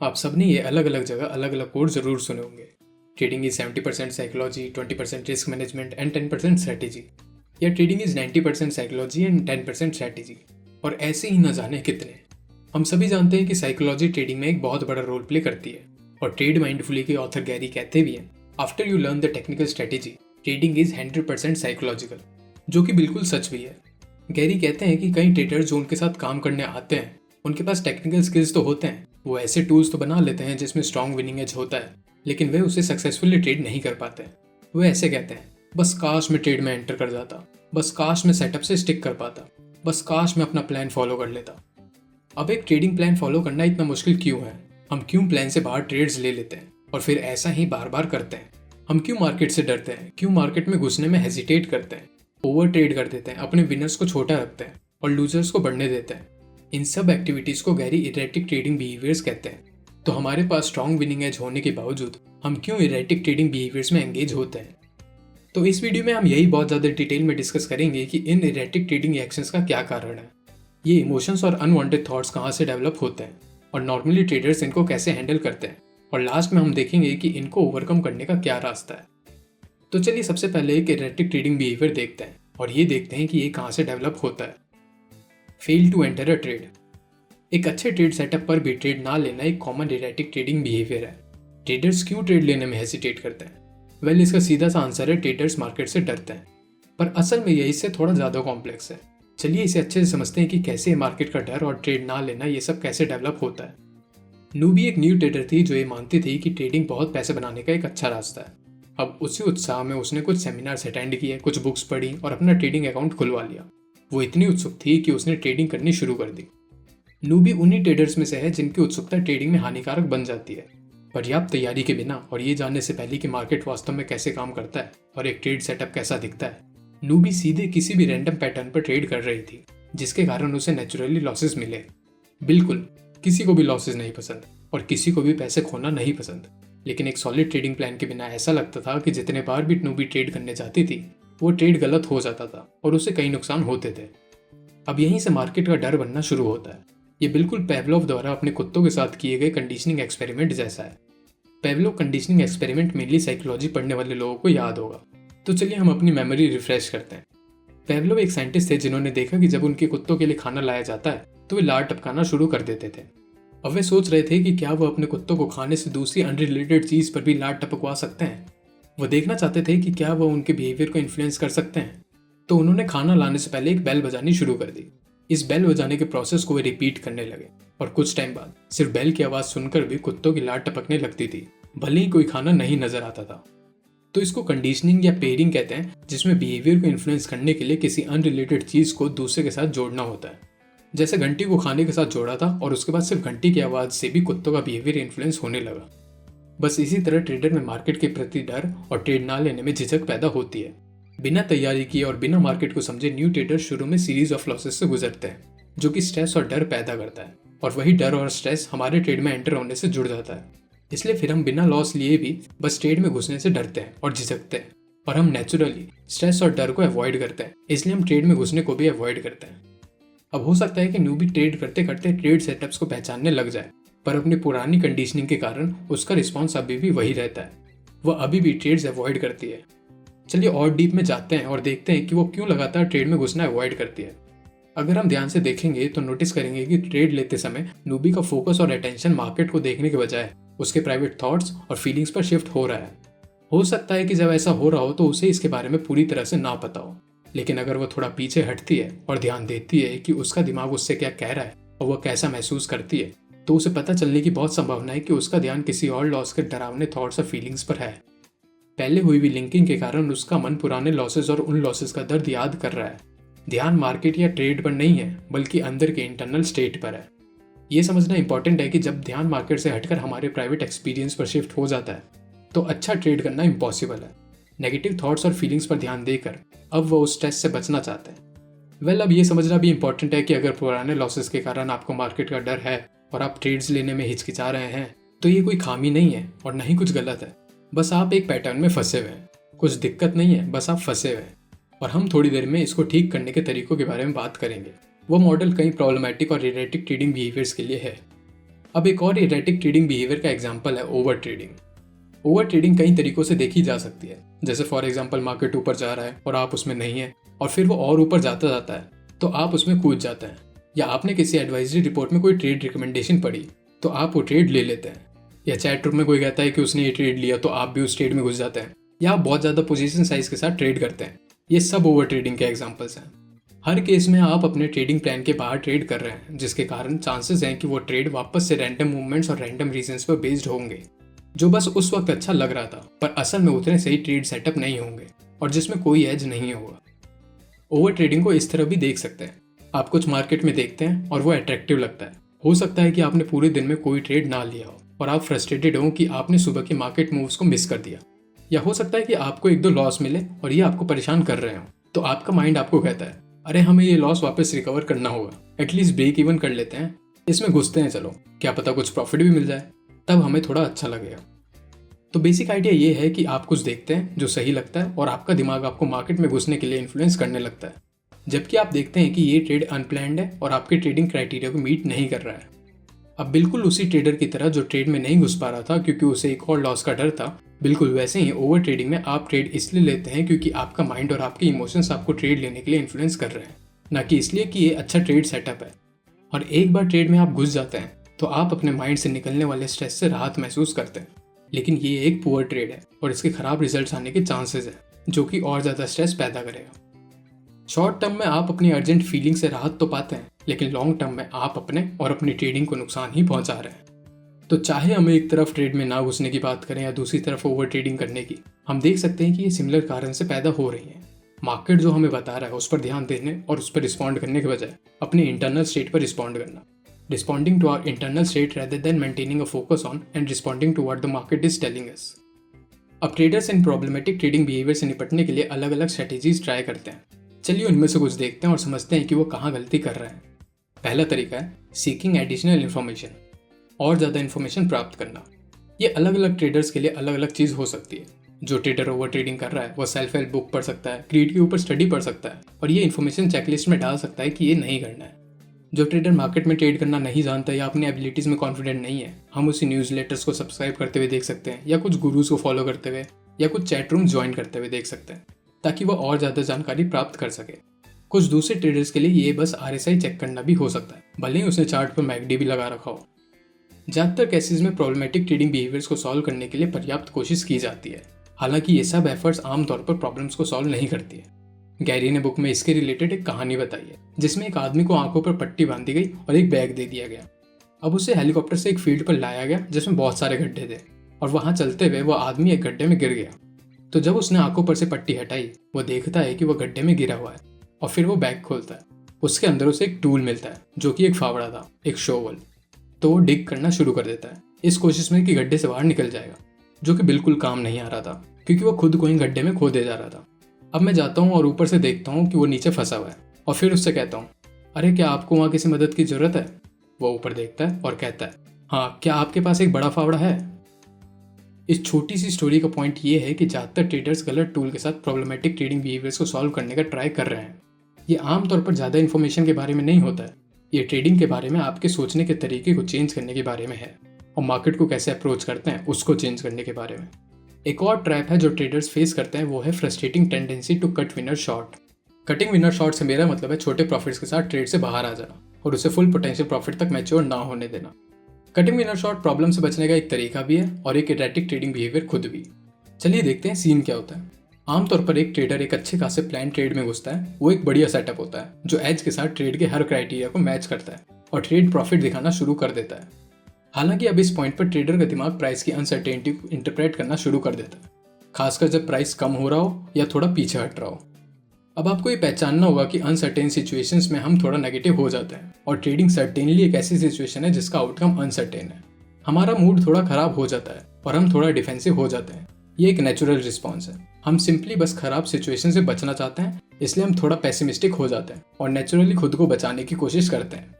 आप सबने ये अलग अलग जगह अलग अलग कोड जरूर सुने होंगे। Trading is 70% psychology, 20% risk management and 10% strategy, या trading is 90% psychology and 10% strategy, और ऐसे ही न जाने कितने। हम सभी जानते हैं कि साइकोलॉजी ट्रेडिंग में एक बहुत बड़ा रोल प्ले करती है, और ट्रेड माइंडफुली के ऑथर गैरी कहते भी हैं, after you learn the technical strategy trading is 100% psychological, जो कि बिल्कुल सच भी है। गैरी कहते हैं कि कई ट्रेडर्स जो उनके साथ काम करने आते हैं, उनके पास टेक्निकल स्किल्स तो होते हैं, वो ऐसे टूल्स तो बना लेते हैं जिसमें स्ट्रॉन्ग विनिंग एज होता है, लेकिन वे उसे सक्सेसफुली ट्रेड नहीं कर पाते। वो ऐसे कहते हैं, बस काश में ट्रेड में एंटर कर जाता, बस काश में सेटअप से स्टिक कर पाता, बस काश में अपना प्लान फॉलो कर लेता। अब एक ट्रेडिंग प्लान फॉलो करना इतना मुश्किल क्यों है? हम क्यों प्लान से बाहर ट्रेड्स ले लेते हैं और फिर ऐसा ही बार बार करते हैं? हम क्यों मार्केट से डरते हैं? क्यों मार्केट में घुसने में हेजिटेट करते हैं? ओवर ट्रेड कर देते हैं, अपने विनर्स को छोटा रखते हैं और लूजर्स को बढ़ने देते हैं। इन सब एक्टिविटीज को गैरी इरेटिक ट्रेडिंग बिहेवियर्स कहते हैं। तो हमारे पास स्ट्रॉन्ग विनिंग एज होने के बावजूद हम क्यों इरेटिक ट्रेडिंग बिहेवियर्स में एंगेज होते हैं? तो इस वीडियो में हम यही बहुत ज़्यादा डिटेल में डिस्कस करेंगे कि इन इरेटिक ट्रेडिंग एक्शंस का क्या कारण है, ये इमोशंस और अनवांटेड थॉट्स कहाँ से डेवलप होते हैं, और नॉर्मली ट्रेडर्स इनको कैसे हैंडल करते हैं, और लास्ट में हम देखेंगे कि इनको ओवरकम करने का क्या रास्ता है। तो चलिए सबसे पहले एक इरेटिक ट्रेडिंग बिहेवियर देखते हैं और ये देखते हैं कि ये कहाँ से डेवलप होता है। Fail to enter a trade. एक अच्छे ट्रेड सेटअप पर भी ट्रेड ना लेना एक कॉमन इरेटिक ट्रेडिंग बिहेवियर है। ट्रेडर्स क्यों ट्रेड लेने में हेजिटेट करते हैं? वेल, इसका सीधा सा आंसर है, ट्रेडर्स मार्केट से डरते हैं। पर असल में ये इससे थोड़ा ज़्यादा कॉम्प्लेक्स है। चलिए इसे अच्छे से समझते हैं कि कैसे मार्केट का डर और ट्रेड ना लेना ये सब कैसे डेवलप होता है। नूबी एक न्यू ट्रेडर थी जो ये मानती थी कि ट्रेडिंग बहुत पैसे बनाने का एक अच्छा रास्ता है। अब उसी उत्साह में उसने कुछ सेमिनार्स अटेंड किए, कुछ बुक्स पढ़ी और अपना ट्रेडिंग अकाउंट खुलवा लिया। वो इतनी उत्सुक थी कि उसने ट्रेडिंग करनी शुरू कर दी। नूबी उन्हीं ट्रेडर्स में से है जिनकी उत्सुकता ट्रेडिंग में हानिकारक बन जाती है। पर्याप्त तैयारी के बिना और ये जानने से पहले कि मार्केट वास्तव में कैसे काम करता है और एक ट्रेड सेटअप कैसा दिखता है, नूबी सीधे किसी भी रैंडम पैटर्न पर ट्रेड कर रही थी, जिसके कारण उसे नेचुरली लॉसेस मिले। बिल्कुल, किसी को भी लॉसेस नहीं पसंद और किसी को भी पैसे खोना नहीं पसंद, लेकिन एक सॉलिड ट्रेडिंग प्लान के बिना ऐसा लगता था कि जितने बार भी नूबी ट्रेड करने जाती थी, वो ट्रेड गलत हो जाता था और उसे कई नुकसान होते थे। अब यहीं से मार्केट का डर बनना शुरू होता है। ये बिल्कुल पेवलोव द्वारा अपने कुत्तों के साथ किए गए कंडीशनिंग एक्सपेरिमेंट जैसा है। पेवलोव कंडीशनिंग एक्सपेरिमेंट मेनली साइकोलॉजी पढ़ने वाले लोगों को याद होगा, तो चलिए हम अपनी मेमोरी रिफ्रेश करते हैं। पेवलोव एक साइंटिस्ट थे जिन्होंने देखा कि जब उनके कुत्तों के लिए खाना लाया जाता है तो वे लार टपकाना शुरू कर देते थे। अब वे सोच रहे थे कि क्या वो अपने कुत्तों को खाने से दूसरी अनरिलेटेड चीज पर भी लार टपकवा सकते हैं। वो देखना चाहते थे कि क्या वो उनके बिहेवियर को इन्फ्लुएंस कर सकते हैं। तो उन्होंने खाना लाने से पहले एक बेल बजानी शुरू कर दी। इस बेल बजाने के प्रोसेस को वे रिपीट करने लगे और कुछ टाइम बाद सिर्फ बेल की आवाज़ सुनकर भी कुत्तों की लार टपकने लगती थी, भले ही कोई खाना नहीं नजर आता था। तो इसको कंडीशनिंग या पेयरिंग कहते हैं, जिसमें बिहेवियर को इन्फ्लुएंस करने के लिए किसी अनरिलेटेड चीज़ को दूसरे के साथ जोड़ना होता है। जैसे घंटी को खाने के साथ जोड़ा था और उसके बाद सिर्फ घंटी की आवाज़ से भी कुत्तों का बिहेवियर इन्फ्लुएंस होने लगा। बस इसी तरह ट्रेडर में मार्केट के प्रति डर और ट्रेड ना लेने में झिझक पैदा होती है। बिना तैयारी किए और बिना मार्केट को समझे न्यू ट्रेडर शुरू में सीरीज ऑफ लॉसेस से गुजरते हैं, जो कि स्ट्रेस और डर पैदा करता है, और वही डर और स्ट्रेस हमारे ट्रेड में एंटर होने से जुड़ जाता है। इसलिए फिर हम बिना लॉस लिए भी बस ट्रेड में घुसने से डरते हैं और झिझकते हैं, और हम नेचुरली स्ट्रेस और डर को अवॉइड करते हैं, इसलिए हम ट्रेड में घुसने को भी अवॉइड करते हैं। अब हो सकता है कि न्यूबी ट्रेड करते करते ट्रेड सेटअप्स को पहचानने लग जाए, पर अपनी पुरानी कंडीशनिंग के कारण उसका रिस्पॉन्स अभी भी वही रहता है। वह अभी भी ट्रेड्स अवॉइड करती है। चलिए और डीप में जाते हैं और देखते हैं कि वो क्यों लगातार ट्रेड में घुसना अवॉइड करती है। अगर हम ध्यान से देखेंगे तो नोटिस करेंगे कि ट्रेड लेते समय नूबी का फोकस और अटेंशन मार्केट को देखने के बजाय उसके प्राइवेट थॉट्स और फीलिंग्स पर शिफ्ट हो रहा है। हो सकता है कि जब ऐसा हो रहा हो तो उसे इसके बारे में पूरी तरह से ना पता हो, लेकिन अगर वो थोड़ा पीछे हटती है और ध्यान देती है कि उसका दिमाग उससे क्या कह रहा है और वह कैसा महसूस करती है, तो उसे पता चलने की बहुत संभावना है कि उसका ध्यान किसी और लॉस के डरावने थॉट्स और फीलिंग्स पर है। पहले हुई हुई लिंकिंग के कारण उसका मन पुराने लॉसेस और उन लॉसेस का दर्द याद कर रहा है। ध्यान मार्केट या ट्रेड पर नहीं है, बल्कि अंदर के इंटरनल स्टेट पर है। ये समझना इंपॉर्टेंट है कि जब ध्यान मार्केट से हटकर हमारे प्राइवेट एक्सपीरियंस पर शिफ्ट हो जाता है तो अच्छा ट्रेड करना इम्पॉसिबल है। नेगेटिव थॉट्स और फीलिंग्स पर ध्यान देकर अब वो उस स्ट्रेस से बचना चाहते हैं। अब ये समझना भी इंपॉर्टेंट है कि अगर पुराने लॉसेस के कारण आपको मार्केट का डर है और आप ट्रेड्स लेने में हिचकिचा रहे हैं, तो ये कोई खामी नहीं है और ना ही कुछ गलत है। बस आप एक पैटर्न में फंसे हुए हैं। कुछ दिक्कत नहीं है, बस आप फंसे हुए हैं, और हम थोड़ी देर में इसको ठीक करने के तरीकों के बारे में बात करेंगे। वो मॉडल कई प्रॉब्लमैटिक और इरेटिक ट्रेडिंग बिहेवियर्स के लिए है। अब एक और इरेटिक ट्रेडिंग बिहेवियर का एग्जांपल है ओवर ट्रेडिंग। ओवर ट्रेडिंग कई तरीकों से देखी जा सकती है, जैसे फॉर एग्जांपल मार्केट ऊपर जा रहा है और आप उसमें नहीं है, और फिर वो और ऊपर जाता जाता है तो आप उसमें कूद जाते हैं, या आपने किसी एडवाइजरी रिपोर्ट में कोई ट्रेड रिकमेंडेशन पढ़ी तो आप वो ट्रेड ले लेते हैं, या चैट रूम में कोई कहता है कि उसने ये ट्रेड लिया तो आप भी उस ट्रेड में घुस जाते हैं, या आप बहुत ज़्यादा पोजीशन साइज के साथ ट्रेड करते हैं। ये सब ओवर ट्रेडिंग के एग्जाम्पल्स हैं। हर केस में आप अपने ट्रेडिंग प्लान के बाहर ट्रेड कर रहे हैं, जिसके कारण चांसेस हैं कि वो ट्रेड वापस से रैंडम मूवमेंट्स और रैंडम रीजंस पर बेस्ड होंगे, जो बस उस वक्त अच्छा लग रहा था पर असल में उतने सही ट्रेड सेटअप नहीं होंगे और जिसमें कोई एज नहीं होगा। ओवर ट्रेडिंग को इस तरह भी देख सकते हैं। आप कुछ मार्केट में देखते हैं और वो अट्रैक्टिव लगता है। हो सकता है कि आपने पूरे दिन में कोई ट्रेड ना लिया हो और आप फ्रस्ट्रेटेड हो कि आपने सुबह के मार्केट मूव्स को मिस कर दिया, या हो सकता है कि आपको एक दो लॉस मिले और ये आपको परेशान कर रहे हो, तो आपका माइंड आपको कहता है अरे हमें ये लॉस वापस रिकवर करना होगा, एटलीस्ट ब्रेक इवन कर लेते हैं, इसमें घुसते हैं, चलो क्या पता कुछ प्रॉफिट भी मिल जाए, तब हमें थोड़ा अच्छा लगेगा। तो बेसिक आइडिया ये है कि आप कुछ देखते हैं जो सही लगता है और आपका दिमाग आपको मार्केट में घुसने के लिए इन्फ्लुएंस करने लगता है, जबकि आप देखते हैं कि ये ट्रेड अनप्लैंड है और आपके ट्रेडिंग क्राइटेरिया को मीट नहीं कर रहा है। अब बिल्कुल उसी ट्रेडर की तरह जो ट्रेड में नहीं घुस पा रहा था क्योंकि उसे एक और लॉस का डर था, बिल्कुल वैसे ही ओवर ट्रेडिंग में आप ट्रेड इसलिए लेते हैं क्योंकि आपका माइंड और आपके इमोशंस आपको ट्रेड लेने के लिए इन्फ्लुएंस कर रहे हैं, ना कि इसलिए कि ये अच्छा ट्रेड सेटअप है। और एक बार ट्रेड में आप घुस जाते हैं तो आप अपने माइंड से निकलने वाले स्ट्रेस से राहत महसूस करते हैं, लेकिन ये एक पुअर ट्रेड है और इसके खराब रिजल्ट्स आने के चांसेस है, जो कि और ज़्यादा स्ट्रेस पैदा करेगा। शॉर्ट टर्म में आप अपनी अर्जेंट फीलिंग से राहत तो पाते हैं, लेकिन लॉन्ग टर्म में आप अपने और अपनी ट्रेडिंग को नुकसान ही पहुंचा रहे हैं। तो चाहे हम एक तरफ ट्रेड में ना घुसने की बात करें या दूसरी तरफ ओवर ट्रेडिंग करने की, हम देख सकते हैं कि ये सिमिलर कारण से पैदा हो रही है। मार्केट जो हमें बता रहा है उस पर ध्यान देने और उस पर रिस्पॉन्ड करने के बजाय अपने इंटरनल स्टेट पर रिस्पॉन्ड करना, responding to our internal state rather than maintaining a focus on and responding to what the market is telling us. अब ट्रेडर्स इन प्रॉब्लमेटिक ट्रेडिंग बिहेवियर से निपटने के लिए अलग अलग स्ट्रेटेजीज ट्राई करते हैं। चलिए उनमें से कुछ देखते हैं और समझते हैं कि वो कहाँ गलती कर रहे हैं। पहला तरीका है सीकिंग एडिशनल इन्फॉर्मेशन, और ज़्यादा इन्फॉर्मेशन प्राप्त करना। ये अलग अलग ट्रेडर्स के लिए अलग अलग चीज़ हो सकती है। जो ट्रेडर ओवर ट्रेडिंग कर रहा है वो सेल्फ हेल्प बुक पढ़ सकता है, क्रीड के ऊपर स्टडी पढ़ सकता है और ये इन्फॉर्मेशन चेकलिस्ट में डाल सकता है कि ये नहीं करना है। जो ट्रेडर मार्केट में ट्रेड करना नहीं जानता या अपनी एबिलिटीज़ में कॉन्फिडेंट नहीं है, हम उसी न्यूज़लेटर्स को सब्सक्राइब करते हुए देख सकते हैं, या कुछ गुरुज को फॉलो करते हुए, या कुछ चैट रूम ज्वाइन करते हुए देख सकते हैं, ताकि वह और ज़्यादा जानकारी प्राप्त कर सके। कुछ दूसरे ट्रेडर्स के लिए ये बस RSI चेक करना भी हो सकता है, भले ही उसने चार्ट पर मैकडी भी लगा रखा हो। ज़्यादातर केसेस में प्रॉब्लमेटिक ट्रेडिंग बिहेवियर्स को सॉल्व करने के लिए पर्याप्त कोशिश की जाती है, हालांकि ये सब एफर्ट्स आमतौर पर प्रॉब्लम्स को सॉल्व नहीं करती है। गैरी ने बुक में इसके रिलेटेड एक कहानी बताई है, जिसमें एक आदमी को आंखों पर पट्टी बांधी गई और एक बैग दे दिया गया। अब उसे हेलीकॉप्टर से एक फील्ड पर लाया गया जिसमें बहुत सारे गड्ढे थे, और वहां चलते हुए वह आदमी एक गड्ढे में गिर गया। तो जब उसने आंखों पर से पट्टी हटाई, वो देखता है कि वह गड्ढे में गिरा हुआ है, और फिर वो बैग खोलता है। उसके अंदर उसे एक टूल मिलता है जो कि एक फावड़ा था, एक शोवल। तो वो डिग करना शुरू कर देता है इस कोशिश में कि गड्ढे से बाहर निकल जाएगा, जो कि बिल्कुल काम नहीं आ रहा था क्योंकि वो खुद को ही गड्ढे में खो दे जा रहा था। अब मैं जाता हूँ और ऊपर से देखता हूँ कि वो नीचे फंसा हुआ है, और फिर उससे कहता हूँ, अरे क्या आपको वहाँ किसी मदद की जरूरत है? वो ऊपर देखता है और कहता है, हाँ, क्या आपके पास एक बड़ा फावड़ा है? इस छोटी सी स्टोरी का पॉइंट ये है कि ज़्यादातर ट्रेडर्स गलत टूल के साथ प्रॉब्लमेटिक ट्रेडिंग बिहेवियर्स को सॉल्व करने का ट्राई कर रहे हैं। ये आमतौर पर ज़्यादा इन्फॉर्मेशन के बारे में नहीं होता है, ये ट्रेडिंग के बारे में आपके सोचने के तरीके को चेंज करने के बारे में है, और मार्केट को कैसे अप्रोच करते हैं उसको चेंज करने के बारे में। एक और ट्रैप है जो ट्रेडर्स फेस करते हैं, वो है frustrating tendency to cut winner short. Cutting winner short से मेरा मतलब है छोटे प्रॉफिट्स के साथ ट्रेड से बाहर आ जाना और उसे फुल पोटेंशियल प्रॉफिट तक मैच्योर ना होने देना। कटिंग विनर शॉर्ट प्रॉब्लम से बचने का एक तरीका भी है और एक एरेटिक ट्रेडिंग बिहेवियर खुद भी। चलिए देखते हैं सीन क्या होता है। आमतौर पर एक ट्रेडर एक अच्छे खासे प्लान ट्रेड में घुसता है। वो एक बढ़िया सेटअप होता है जो एज के साथ ट्रेड के हर क्राइटेरिया को मैच करता है और ट्रेड प्रॉफिट दिखाना शुरू कर देता है। हालांकि अब इस पॉइंट पर ट्रेडर का दिमाग प्राइस की अनसर्टेनिटी को इंटरप्रेट करना शुरू कर देता है, खासकर जब प्राइस कम हो रहा हो या थोड़ा पीछे हट रहा हो। अब आपको ये पहचानना होगा कि अनसर्टेन सिचुएशंस में हम थोड़ा नेगेटिव हो जाते हैं, और ट्रेडिंग सर्टेनली एक ऐसी सिचुएशन है जिसका आउटकम अनसर्टेन है। हमारा मूड थोड़ा खराब हो जाता है और हम थोड़ा डिफेंसिव हो जाते हैं। ये एक नेचुरल रिस्पॉन्स है। हम सिंपली बस खराब सिचुएशन से बचना चाहते हैं, इसलिए हम थोड़ा पेसिमिस्टिक हो जाते हैं और नेचुरली खुद को बचाने की कोशिश करते हैं।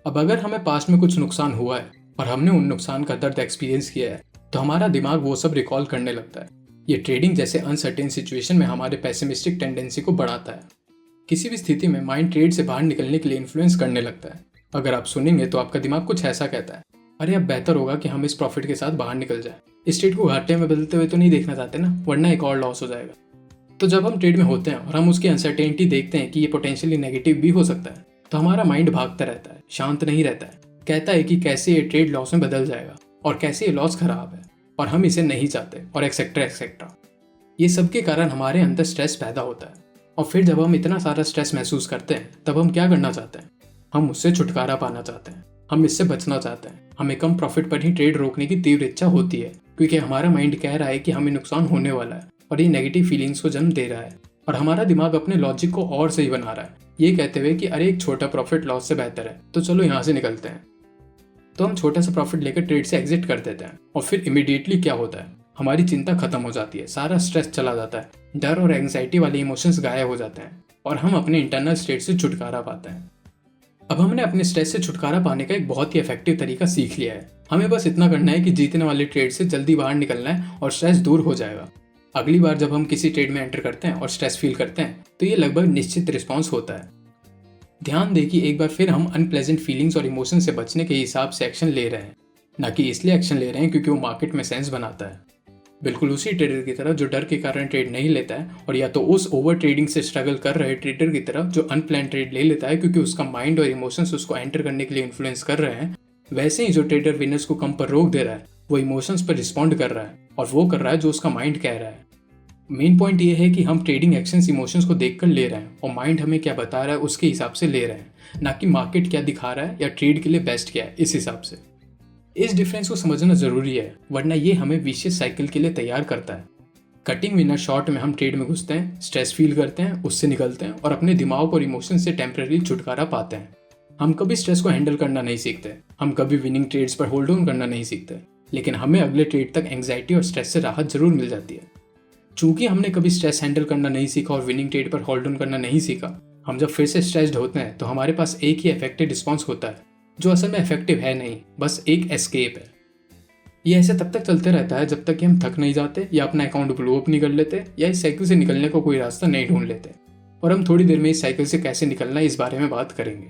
अब अगर हमें पास्ट में कुछ नुकसान हुआ है और हमने उन नुकसान का दर्द एक्सपीरियंस किया है, तो हमारा दिमाग वो सब रिकॉल करने लगता है। ये ट्रेडिंग जैसे अनसर्टेन सिचुएशन में हमारे पेसिमिस्टिक टेंडेंसी को बढ़ाता है। किसी भी स्थिति में माइंड ट्रेड से बाहर निकलने के लिए इन्फ्लुएंस करने लगता है। अगर आप सुनेंगे तो आपका दिमाग कुछ ऐसा कहता है, अरे अब बेहतर होगा कि हम इस प्रॉफिट के साथ बाहर निकल जाए। इस ट्रेड को घाटे में बदलते हुए तो नहीं देखना चाहते ना, वरना एक और लॉस हो जाएगा। तो जब हम ट्रेड में होते हैं और हम उसकी अनसर्टेनिटी देखते हैं कि ये पोटेंशियली नेगेटिव भी हो सकता है, तो हमारा माइंड भागता रहता है, शांत नहीं रहता है। कहता है कि कैसे ये ट्रेड लॉस में बदल जाएगा और कैसे ये लॉस खराब है और हम इसे नहीं चाहते और एक्सेट्रा एक्सेट्रा। ये सब के कारण हमारे अंदर स्ट्रेस पैदा होता है। और फिर जब हम इतना सारा स्ट्रेस महसूस करते हैं, तब हम क्या करना चाहते हैं? हम उससे छुटकारा पाना चाहते हैं, हम इससे बचना चाहते हैं। हमें कम प्रॉफिट पर ही ट्रेड रोकने की तीव्र इच्छा होती है, क्योंकि हमारा माइंड कह रहा है कि हमें नुकसान होने वाला है और ये नेगेटिव फीलिंग्स को जन्म दे रहा है। और हमारा दिमाग अपने लॉजिक को और सही बना रहा है, ये कहते हुए कि अरे एक छोटा प्रॉफिट लॉस से बेहतर है, तो चलो यहाँ से निकलते हैं। तो हम छोटा सा प्रॉफिट लेकर ट्रेड से एग्जिट कर देते हैं और फिर इमीडिएटली क्या होता है? हमारी चिंता खत्म हो जाती है, सारा स्ट्रेस चला जाता है, डर और एंग्जाइटी वाले इमोशंस गायब हो जाते हैं और हम अपने इंटरनल स्टेट से छुटकारा पाते हैं। अब हमने अपने स्ट्रेस से छुटकारा पाने का एक बहुत ही इफेक्टिव तरीका सीख लिया है। हमें बस इतना करना है कि जीतने वाले ट्रेड से जल्दी बाहर निकलना है और स्ट्रेस दूर हो जाएगा। अगली बार जब हम किसी ट्रेड में एंटर करते हैं और स्ट्रेस फील करते हैं, तो ये लगभग निश्चित रिस्पॉन्स होता है। ध्यान दें कि एक बार फिर हम अनप्लेजेंट फीलिंग्स और इमोशन से बचने के हिसाब से एक्शन ले रहे हैं, ना कि इसलिए एक्शन ले रहे हैं क्योंकि वो मार्केट में सेंस बनाता है। बिल्कुल उसी ट्रेडर की तरह जो डर के कारण ट्रेड नहीं लेता है, और या तो उस ओवर ट्रेडिंग से स्ट्रगल कर रहे ट्रेडर की तरह जो अनप्लान ट्रेड ले लेता है क्योंकि उसका माइंड और इमोशंस उसको एंटर करने के लिए इन्फ्लुएंस कर रहे हैं, वैसे ही जो ट्रेडर विनर्स को कम पर रोक दे रहा है, वो इमोशंस पर रिस्पॉन्ड कर रहा है और वो कर रहा है जो उसका माइंड कह रहा है। मेन पॉइंट ये है कि हम ट्रेडिंग एक्शंस इमोशंस को देखकर ले रहे हैं और माइंड हमें क्या बता रहा है उसके हिसाब से ले रहे हैं, ना कि मार्केट क्या दिखा रहा है या ट्रेड के लिए बेस्ट क्या है इस हिसाब से। इस डिफरेंस को समझना जरूरी है, वरना ये हमें विशियस साइकिल के लिए तैयार करता है। कटिंग विनर शॉर्ट में हम ट्रेड में घुसते हैं, स्ट्रेस फील करते हैं, उससे निकलते हैं और अपने दिमाग और इमोशन से टेम्पररी छुटकारा पाते हैं। हम कभी स्ट्रेस को हैंडल करना नहीं सीखते, हम कभी विनिंग ट्रेड्स पर होल्ड ऑन करना नहीं सीखते, लेकिन हमें अगले ट्रेड तक एंग्जाइटी और स्ट्रेस से राहत जरूर मिल जाती है। चूंकि हमने कभी स्ट्रेस हैंडल करना नहीं सीखा और विनिंग ट्रेड पर होल्ड ऑन करना नहीं सीखा, हम जब फिर से स्ट्रेस्ड होते हैं तो हमारे पास एक ही इफेक्टिव रिस्पॉन्स होता है, जो असल में इफेक्टिव है नहीं, बस एक एस्केप है। ये ऐसे तब तक चलते रहता है जब तक कि हम थक नहीं जाते या अपना अकाउंट ब्लो अप नहीं कर लेते या इस साइकिल से निकलने को कोई रास्ता नहीं ढूंढ लेते। और हम थोड़ी देर में इस साइकिल से कैसे निकलना है इस बारे में बात करेंगे।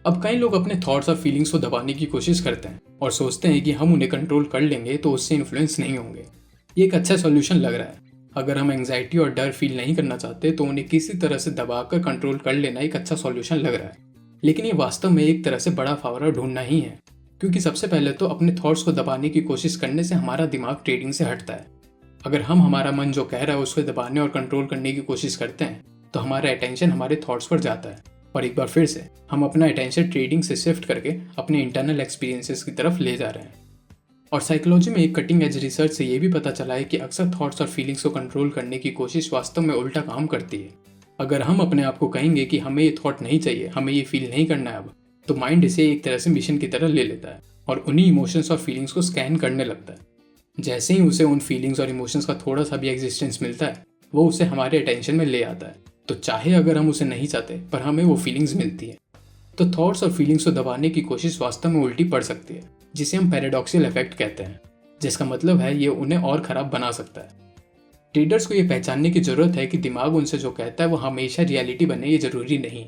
अब कई लोग अपने थॉट्स और फीलिंग्स को दबाने की कोशिश करते हैं और सोचते हैं कि हम उन्हें कंट्रोल कर लेंगे तो उससे इन्फ्लुएंस नहीं होंगे। ये एक अच्छा सॉल्यूशन लग रहा है। अगर हम एंग्जाइटी और डर फील नहीं करना चाहते तो उन्हें किसी तरह से दबाकर कंट्रोल कर लेना एक अच्छा सॉल्यूशन लग रहा है, लेकिन ये वास्तव में एक तरह से बड़ा फावरा ढूंढना ही है, क्योंकि सबसे पहले तो अपने थॉट्स को दबाने की कोशिश करने से हमारा दिमाग ट्रेडिंग से हटता है। अगर हम हमारा मन जो कह रहा है उसको दबाने और कंट्रोल करने की कोशिश करते हैं तो हमारा अटेंशन हमारे थॉट्स पर जाता है और एक बार फिर से हम अपना अटेंशन ट्रेडिंग से शिफ्ट करके अपने इंटरनल एक्सपीरियंसेस की तरफ ले जा रहे हैं। और साइकोलॉजी में एक कटिंग एज रिसर्च से ये भी पता चला है कि अक्सर थॉट्स और फीलिंग्स को कंट्रोल करने की कोशिश वास्तव में उल्टा काम करती है। अगर हम अपने आप को कहेंगे कि हमें ये थॉट नहीं चाहिए, हमें ये फील नहीं करना है अब, तो माइंड इसे एक तरह से मिशन की तरह ले लेता है और उन्हीं इमोशंस और फीलिंग्स को स्कैन करने लगता है। जैसे ही उसे उन फीलिंग्स और इमोशंस का थोड़ा सा भी एग्जिस्टेंस मिलता है, वो उसे हमारे अटेंशन में ले आता है। तो चाहे अगर हम उसे नहीं चाहते, पर हमें वो फीलिंग्स मिलती है। तो थॉट्स और फीलिंग्स को दबाने की कोशिश वास्तव में उल्टी पड़ सकती है, जिसे हम पैराडॉक्सियल इफेक्ट कहते हैं, जिसका मतलब है ये उन्हें और खराब बना सकता है। ट्रेडर्स को ये पहचानने की जरूरत है कि दिमाग उनसे जो कहता है वो हमेशा रियलिटी बने, ये जरूरी नहीं।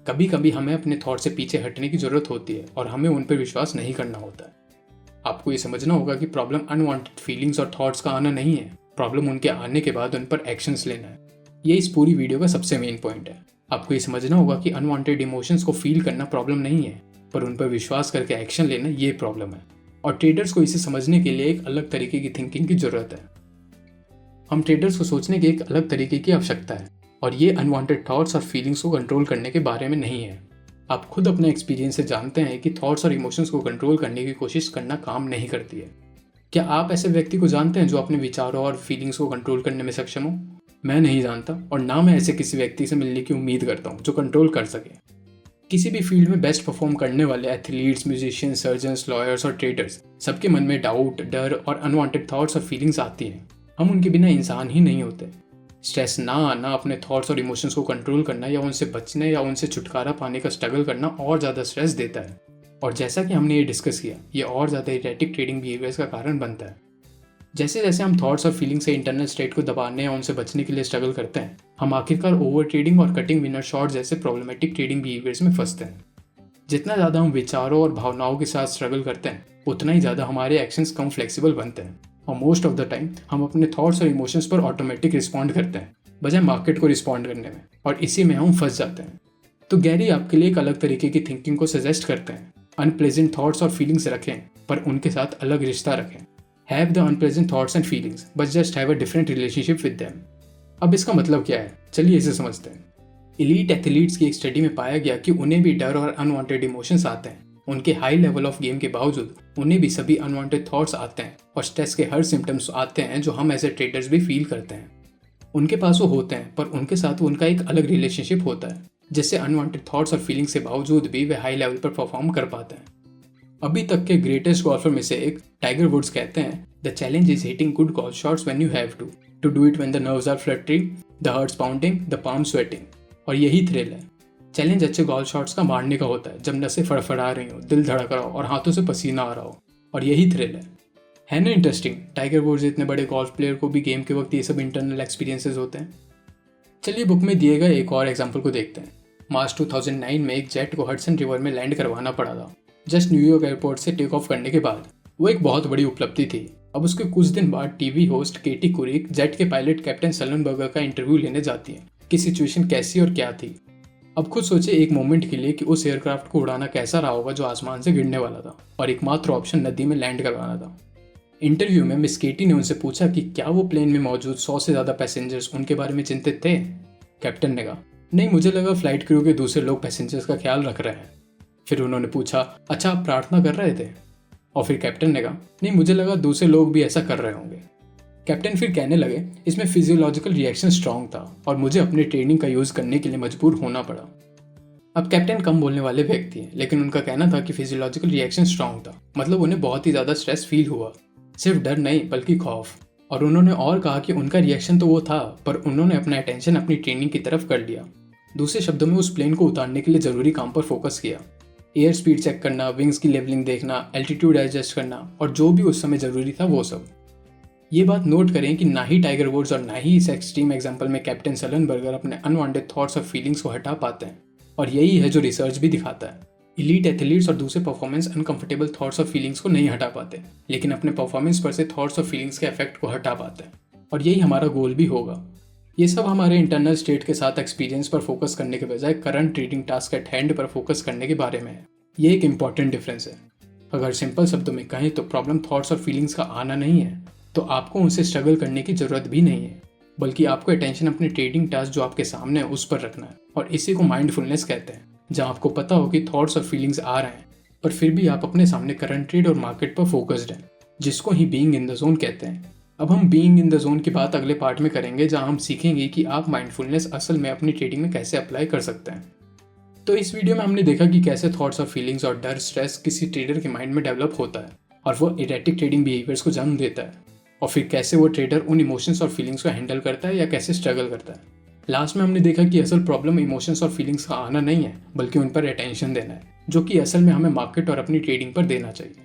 कभी कभी हमें अपने थॉट से पीछे हटने की जरूरत होती है और हमें उन पर विश्वास नहीं करना होता है। आपको ये समझना होगा कि प्रॉब्लम अनवांटेड फीलिंग्स और थॉट्स का आना नहीं है, प्रॉब्लम उनके आने के बाद उन पर एक्शंस लेना है। ये इस पूरी वीडियो का सबसे मेन पॉइंट है। आपको ये समझना होगा कि अनवांटेड इमोशंस को फील करना प्रॉब्लम नहीं है, पर उन पर विश्वास करके एक्शन लेना ये प्रॉब्लम है। और ट्रेडर्स को इसे समझने के लिए एक अलग तरीके की थिंकिंग की जरूरत है। हम ट्रेडर्स को सोचने के एक अलग तरीके की आवश्यकता है, और ये अनवांटेड थॉट्स और फीलिंग्स को कंट्रोल करने के बारे में नहीं है। आप खुद अपने एक्सपीरियंस से जानते हैं कि थॉट्स और इमोशंस को कंट्रोल करने की कोशिश करना काम नहीं करती है। क्या आप ऐसे व्यक्ति को जानते हैं जो अपने विचारों और फीलिंग्स को कंट्रोल करने में सक्षम हो? मैं नहीं जानता, और ना मैं ऐसे किसी व्यक्ति से मिलने की उम्मीद करता हूँ जो कंट्रोल कर सके। किसी भी फील्ड में बेस्ट परफॉर्म करने वाले एथलीट्स, म्यूजिशियंस, सर्जन्स, लॉयर्स और ट्रेडर्स, सबके मन में डाउट, डर और अनवांटेड थॉट्स और फीलिंग्स आती हैं। हम उनके बिना इंसान ही नहीं होते। स्ट्रेस ना आना, अपने थॉट्स और इमोशंस को कंट्रोल करना या उनसे बचने या उनसे छुटकारा पाने का स्ट्रगल करना और ज़्यादा स्ट्रेस देता है। और जैसा कि हमने ये डिस्कस किया, ये और ज़्यादा इरेटिक ट्रेडिंग बिहेवियर्स का कारण बनता है। जैसे जैसे हम थॉट्स और फीलिंग्स से इंटरनल स्टेट को दबाने या उनसे बचने के लिए स्ट्रगल करते हैं, हम आखिरकार ओवर ट्रेडिंग और कटिंग विनर शॉर्ट जैसे प्रॉब्लमेटिक ट्रेडिंग बिहेवियर्स में फंसते हैं। जितना ज़्यादा हम विचारों और भावनाओं के साथ स्ट्रगल करते हैं उतना ही ज़्यादा हमारे एक्शंस कम फ्लेक्सिबल बनते हैं और मोस्ट ऑफ द टाइम हम अपने थॉट्स और इमोशंस पर ऑटोमेटिक रिस्पॉन्ड करते हैं बजाय मार्केट को रिस्पॉन्ड करने में, और इसी में हम फंस जाते हैं। तो गैरी आपके लिए एक अलग तरीके की थिंकिंग को सजेस्ट करते हैं। अनप्लेजेंट थॉट्स और फीलिंग्स रखें पर उनके साथ अलग रिश्ता रखें। Have the unpleasant thoughts and feelings but just have a different relationship with them. अब इसका मतलब क्या है, चलिए इसे समझते हैं। एलीट एथलीट्स की एक स्टडी में पाया गया कि उन्हें भी डर और अनवांटेड इमोशंस आते हैं। उनके हाई लेवल ऑफ गेम के बावजूद उन्हें भी सभी अनवांटेड थॉट्स आते हैं और स्ट्रेस के हर सिम्टम्स आते हैं जो हम एज ए ट्रेडर्स भी फील करते हैं। उनके पास वो होते हैं पर उनके साथ उनका एक अलग रिलेशनशिप होता है जिससे अनवांटेड थॉट्स और फीलिंग्स के बावजूद भी वे हाई लेवल पर परफॉर्म कर पाते हैं। अभी तक के ग्रेटेस्ट गोल्फर में से एक टाइगर वुड्स कहते हैं, the challenge is hitting good golf shots when you have to do it when the nerves are fluttering, the hearts pounding, the palm sweating. और यही थ्रिल है। चैलेंज अच्छे गोल्फ शॉट्स का मारने का होता है जब नसें फड़फड़ा रही हो, दिल धड़क रहा हो और हाथों से पसीना आ रहा हो, और यही थ्रिल है ना इंटरेस्टिंग। टाइगर वुड्स इतने बड़े गोल्फ प्लेयर को भी गेम के वक्त ये सब इंटरनल एक्सपीरियंसेस होते हैं। चलिए बुक में दिए गए एक और एग्जाम्पल को देखते हैं। मार्च 2009 में एक जेट को हडसन रिवर में लैंड करवाना पड़ा था। जस्ट न्यूयॉर्क एयरपोर्ट से टेक ऑफ करने के बाद वो एक बहुत बड़ी उपलब्धि थी। अब उसके कुछ दिन बाद टीवी होस्ट केटी कुरिक जेट के पायलट कैप्टन सलनबर्गर का इंटरव्यू लेने जाती है कि सिचुएशन कैसी और क्या थी। अब खुद सोचे एक मोमेंट के लिए कि उस एयरक्राफ्ट को उड़ाना कैसा रहा होगा जो आसमान से गिरने वाला था और एकमात्र ऑप्शन नदी में लैंड करवाना था। इंटरव्यू में मिस केटी ने उनसे पूछा कि क्या वो प्लेन में मौजूद 100 से ज़्यादा पैसेंजर्स उनके बारे में चिंतित थे। कैप्टन ने कहा, नहीं, मुझे लगा फ्लाइट क्रू के दूसरे लोग पैसेंजर्स का ख्याल रख रहे हैं। फिर उन्होंने पूछा, अच्छा आप प्रार्थना कर रहे थे? और फिर कैप्टन ने कहा, नहीं, मुझे लगा दूसरे लोग भी ऐसा कर रहे होंगे। कैप्टन फिर कहने लगे, इसमें फिजियोलॉजिकल रिएक्शन स्ट्रांग था और मुझे अपनी ट्रेनिंग का यूज़ करने के लिए मजबूर होना पड़ा। अब कैप्टन कम बोलने वाले व्यक्ति हैं, लेकिन उनका कहना था कि फिजियोलॉजिकल रिएक्शन स्ट्रांग था, मतलब उन्हें बहुत ही ज़्यादा स्ट्रेस फील हुआ, सिर्फ डर नहीं बल्कि खौफ। और उन्होंने और कहा कि उनका रिएक्शन तो वो था पर उन्होंने अपना अटेंशन अपनी ट्रेनिंग की तरफ कर लिया। दूसरे शब्दों में उस प्लेन को उतारने के लिए ज़रूरी काम पर फोकस किया। एयर स्पीड चेक करना, विंग्स की लेवलिंग देखना, एल्टीट्यूड एडजस्ट करना और जो भी उस समय ज़रूरी था वो सब। ये बात नोट करें कि ना ही टाइगर वुड्स और ना ही इस एक्सट्रीम एग्जाम्पल में कैप्टन सलनबर्गर अपने अनवांटेड थॉट्स और फीलिंग्स को हटा पाते हैं, और यही है जो रिसर्च भी दिखाता है। इलीट एथलीट्स और दूसरे परफॉर्मेंस अनकंफर्टेबल थॉट्स और फीलिंग्स को नहीं हटा पाते, लेकिन अपने परफॉर्मेंस पर से थॉट्स और फीलिंग्स के इफेक्ट को हटा पाते हैं, और यही हमारा गोल भी होगा। ये सब हमारे इंटरनल स्टेट के साथ एक्सपीरियंस पर फोकस करने के बजाय current trading task at hand पर फोकस करने के बारे में है। ये एक इंपॉर्टेंट डिफरेंस है। अगर सिंपल शब्दों में कहें तो प्रॉब्लम थॉट्स और फीलिंग्स का आना नहीं है, तो आपको उनसे स्ट्रगल करने की जरूरत भी नहीं है, बल्कि आपको अटेंशन अपनी ट्रेडिंग टास्क जो आपके सामने है उस पर रखना है, और इसी को माइंडफुलनेस कहते हैं, जहां आपको पता हो कि थॉट्स और फीलिंग्स आ रहे हैं पर फिर भी आप अपने सामने करंट ट्रेड और मार्केट पर फोकस्ड हैं, जिसको ही बीइंग इन द जोन कहते हैं। अब हम बीइंग इन द जोन की बात अगले पार्ट में करेंगे, जहां हम सीखेंगे कि आप माइंडफुलनेस असल में अपनी ट्रेडिंग में कैसे अप्लाई कर सकते हैं। तो इस वीडियो में हमने देखा कि कैसे थॉट्स और फीलिंग्स और डर, स्ट्रेस किसी ट्रेडर के माइंड में डेवलप होता है और वो इरेटिक ट्रेडिंग बिहेवियर्स को जन्म देता है, और फिर कैसे वो ट्रेडर उन इमोशंस और फीलिंग्स को हैंडल करता है या कैसे स्ट्रगल करता है। लास्ट में हमने देखा कि असल प्रॉब्लम इमोशंस और फीलिंग्स का आना नहीं है, बल्कि उन पर अटेंशन देना है, जो कि असल में हमें मार्केट और अपनी ट्रेडिंग पर देना चाहिए।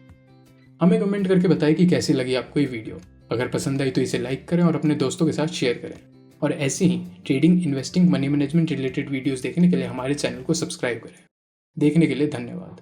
हमें कमेंट करके बताएं कि कैसी लगी आपको ये वीडियो। अगर पसंद आई तो इसे लाइक करें और अपने दोस्तों के साथ शेयर करें, और ऐसे ही trading, investing, money management related videos देखने के लिए हमारे चैनल को सब्सक्राइब करें। देखने के लिए धन्यवाद।